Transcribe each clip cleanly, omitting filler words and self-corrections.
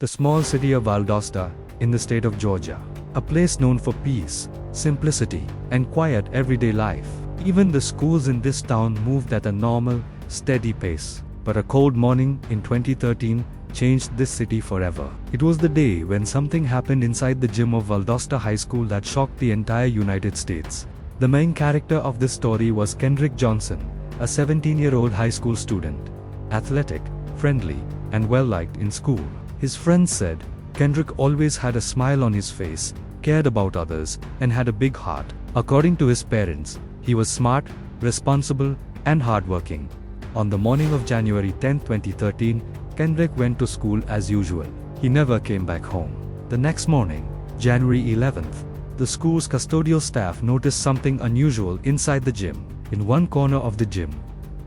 the small city of Valdosta, in the state of Georgia. A place known for peace, simplicity, and quiet everyday life. Even the schools in this town moved at a normal, steady pace. But a cold morning in 2013 changed this city forever. It was the day when something happened inside the gym of Valdosta High School that shocked the entire United States. The main character of this story was Kendrick Johnson, a 17-year-old high school student. Athletic, friendly, and well-liked in school. His friends said, Kendrick always had a smile on his face, cared about others, and had a big heart. According to his parents, he was smart, responsible, and hardworking. On the morning of January 10, 2013, Kendrick went to school as usual. He never came back home. The next morning, January 11th, the school's custodial staff noticed something unusual inside the gym. In one corner of the gym,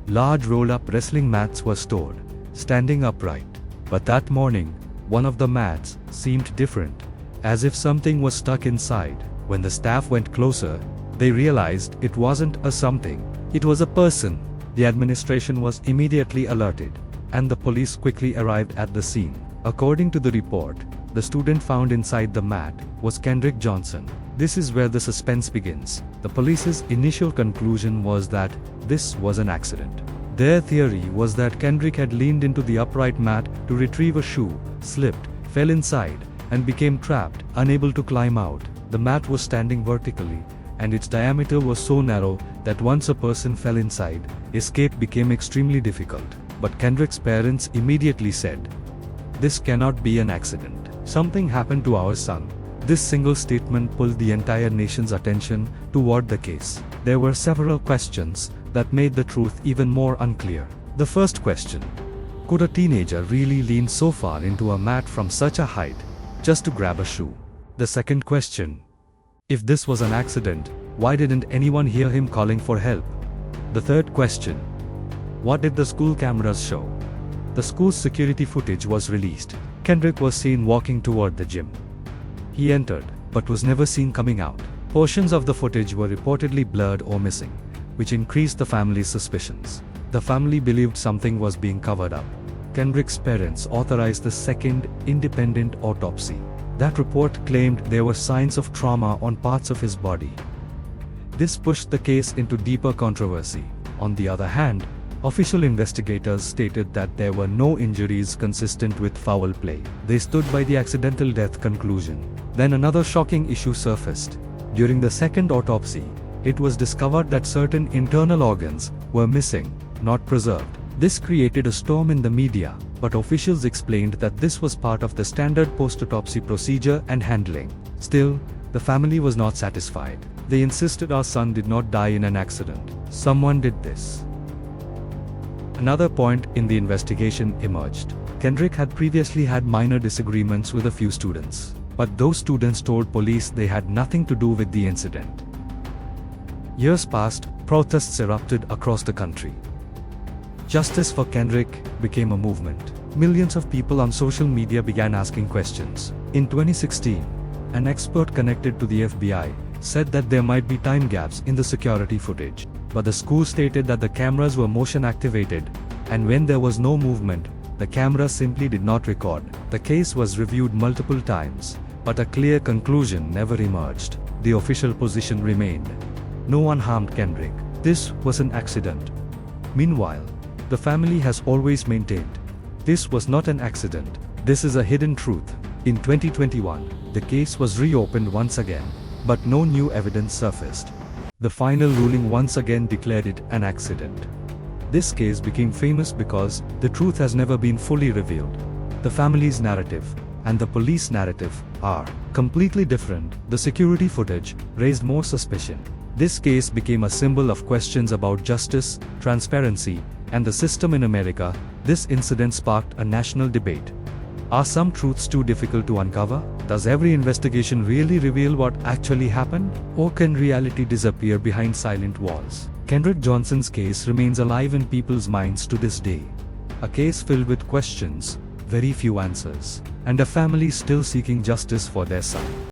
large roll-up wrestling mats were stored, standing upright. But that morning, one of the mats seemed different, as if something was stuck inside. When the staff went closer, they realized it wasn't a something, it was a person. The administration was immediately alerted, and the police quickly arrived at the scene. According to the report, the student found inside the mat was Kendrick Johnson. This is where the suspense begins. The police's initial conclusion was that this was an accident. Their theory was that Kendrick had leaned into the upright mat to retrieve a shoe, slipped, fell inside, and became trapped, unable to climb out. The mat was standing vertically, and its diameter was so narrow that once a person fell inside, escape became extremely difficult. But Kendrick's parents immediately said, "This cannot be an accident. Something happened to our son." This single statement pulled the entire nation's attention toward the case. There were several questions that made the truth even more unclear. The first question: could a teenager really lean so far into a mat from such a height just to grab a shoe? The second question: if this was an accident, why didn't anyone hear him calling for help? The third question: what did the school cameras show? The school's security footage was released. Kendrick was seen walking toward the gym. He entered, but was never seen coming out. Portions of the footage were reportedly blurred or missing, which increased the family's suspicions. The family believed something was being covered up. Kendrick's parents authorized the second independent autopsy. That report claimed there were signs of trauma on parts of his body. This pushed the case into deeper controversy. On the other hand, official investigators stated that there were no injuries consistent with foul play. They stood by the accidental death conclusion. Then another shocking issue surfaced. During the second autopsy, it was discovered that certain internal organs were missing, not preserved. This created a storm in the media, but officials explained that this was part of the standard post-autopsy procedure and handling. Still, the family was not satisfied. They insisted our son did not die in an accident. Someone did this. Another point in the investigation emerged. Kendrick had previously had minor disagreements with a few students, but those students told police they had nothing to do with the incident. Years passed, protests erupted across the country. Justice for Kendrick became a movement. Millions of people on social media began asking questions. In 2016, an expert connected to the FBI said that there might be time gaps in the security footage. But the school stated that the cameras were motion activated, and when there was no movement, the camera simply did not record. The case was reviewed multiple times, but a clear conclusion never emerged. The official position remained: no one harmed Kendrick. This was an accident. Meanwhile, the family has always maintained, this was not an accident. This is a hidden truth. In 2021, the case was reopened once again, but no new evidence surfaced. The final ruling once again declared it an accident. This case became famous because the truth has never been fully revealed. The family's narrative and the police narrative are completely different. The security footage raised more suspicion. This case became a symbol of questions about justice, transparency, and the system in America. This incident sparked a national debate. Are some truths too difficult to uncover? Does every investigation really reveal what actually happened? Or can reality disappear behind silent walls? Kendrick Johnson's case remains alive in people's minds to this day. A case filled with questions, very few answers, and a family still seeking justice for their son.